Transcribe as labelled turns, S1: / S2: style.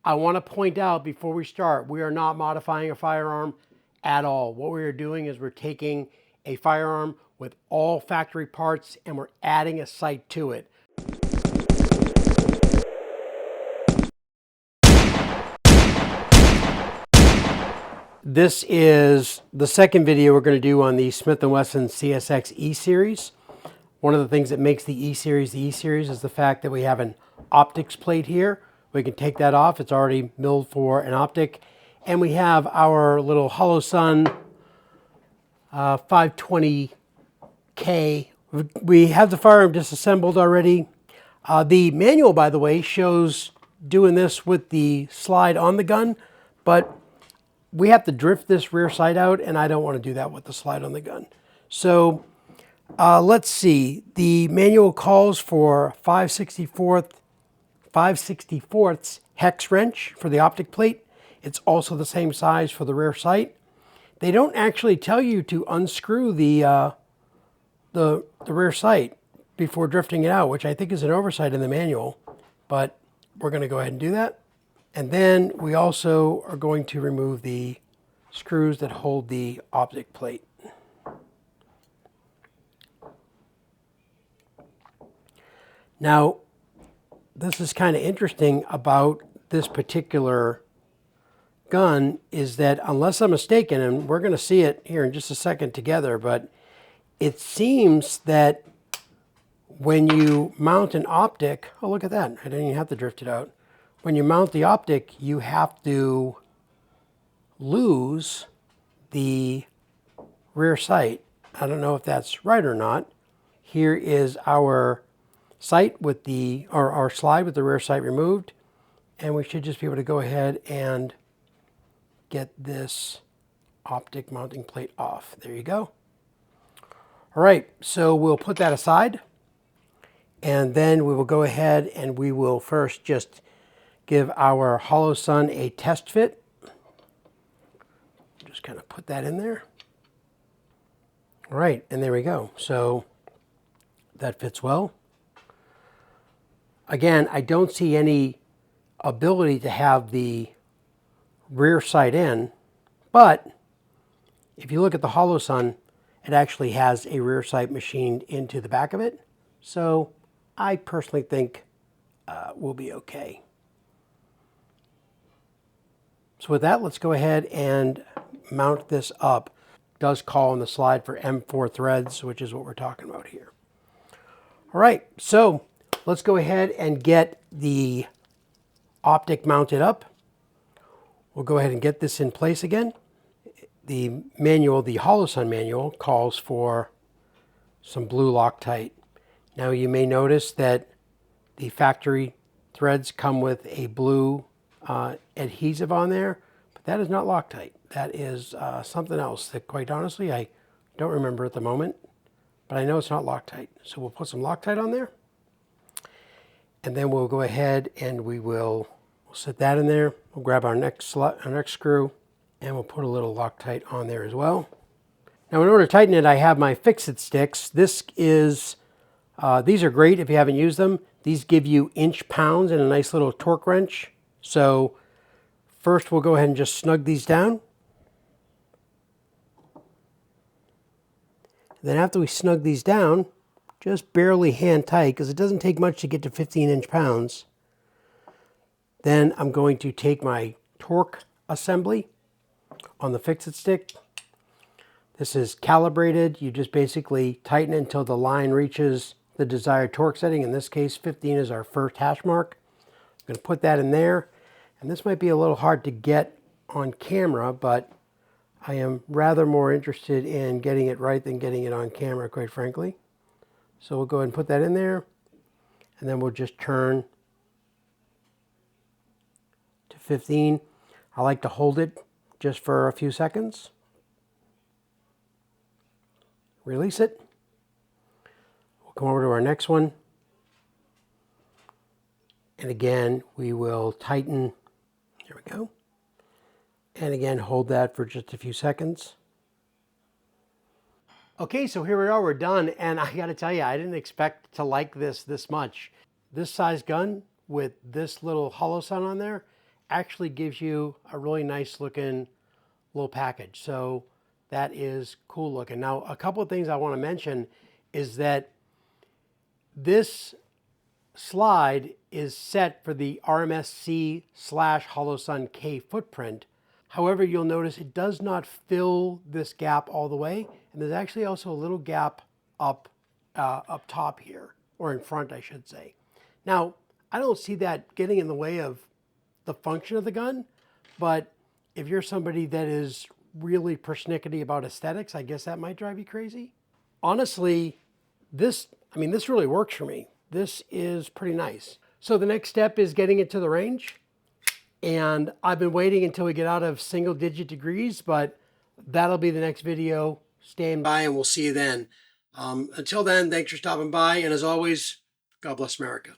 S1: I want to point out before we start, we are not modifying a firearm at all. What we are doing is we're taking a firearm with all factory parts and we're adding a sight to it. This is the second video we're going to do on the Smith Wesson CSX E-Series. One of the things that makes the E-Series is the fact that we have an optics plate here. We can take that off. It's already milled for an optic. And we have our little Holosun 520 K. We have the firearm disassembled already. The manual, by the way, shows doing this with the slide on the gun, but we have to drift this rear sight out, and I don't want to do that with the slide on the gun. So let's see. The manual calls for 5/64 hex wrench for the optic plate. It's also the same size for the rear sight. They don't actually tell you to unscrew the rear sight before drifting it out, which I think is an oversight in the manual, but we're going to go ahead and do that. And then we also are going to remove the screws that hold the optic plate. Now, this is kind of interesting about this particular gun is that, unless I'm mistaken, and we're going to see it here in just a second together, but it seems that when you mount an optic, oh, look at that. I didn't even have to drift it out. When you mount the optic, you have to lose the rear sight. I don't know if that's right or not. Here is our sight with our slide with the rear sight removed. And we should just be able to go ahead and get this optic mounting plate off. There you go. All right, so we'll put that aside. And then we will go ahead and we will first just give our Holosun a test fit. Just kind of put that in there. All right, and there we go. So that fits well. Again, I don't see any ability to have the rear sight in, but if you look at the Holosun, it actually has a rear sight machined into the back of it. So I personally think we'll be okay. So with that, let's go ahead and mount this up. It does call on the slide for M4 threads, which is what we're talking about here. All right, so let's go ahead and get the optic mounted up. We'll go ahead and get this in place again. The manual, the Holosun manual, calls for some blue Loctite. Now you may notice that the factory threads come with a blue adhesive on there, but that is not Loctite. That is something else that, quite honestly, I don't remember at the moment, but I know it's not Loctite. So we'll put some Loctite on there, and then we'll go ahead and we'll set that in there. We'll grab our next screw, and we'll put a little Loctite on there as well. Now, in order to tighten it, I have my fix-it sticks. These are great if you haven't used them. These give you inch-pounds and a nice little torque wrench. So first we'll go ahead and just snug these down. Then after we snug these down, just barely hand tight, because it doesn't take much to get to 15 inch-pounds. Then I'm going to take my torque assembly on the fix-it stick. This is calibrated. You just basically tighten it until the line reaches the desired torque setting. In this case, 15 is our first hash mark. I'm going to put that in there. And this might be a little hard to get on camera, but I am rather more interested in getting it right than getting it on camera, quite frankly. So we'll go ahead and put that in there. And then we'll just turn to 15. I like to hold it just for a few seconds. Release it. We'll come over to our next one. And again, we will tighten. There we go. And again, hold that for just a few seconds. Okay, so here we are, we're done. And I gotta tell you, I didn't expect to like this much. This size gun with this little Holosun on there actually gives you a really nice looking little package. So that is cool looking. Now, a couple of things I want to mention is that this slide is set for the RMSC / Holosun K footprint. However, you'll notice it does not fill this gap all the way. And there's actually also a little gap up top here, or in front, I should say. Now, I don't see that getting in the way of the function of the gun, but if you're somebody that is really persnickety about aesthetics, I guess that might drive you crazy. Honestly, this really works for me. This is pretty nice. So the next step is getting it to the range. And I've been waiting until we get out of single digit degrees, but that'll be the next video. Stand by and we'll see you then. Until then, thanks for stopping by. And as always, God bless America.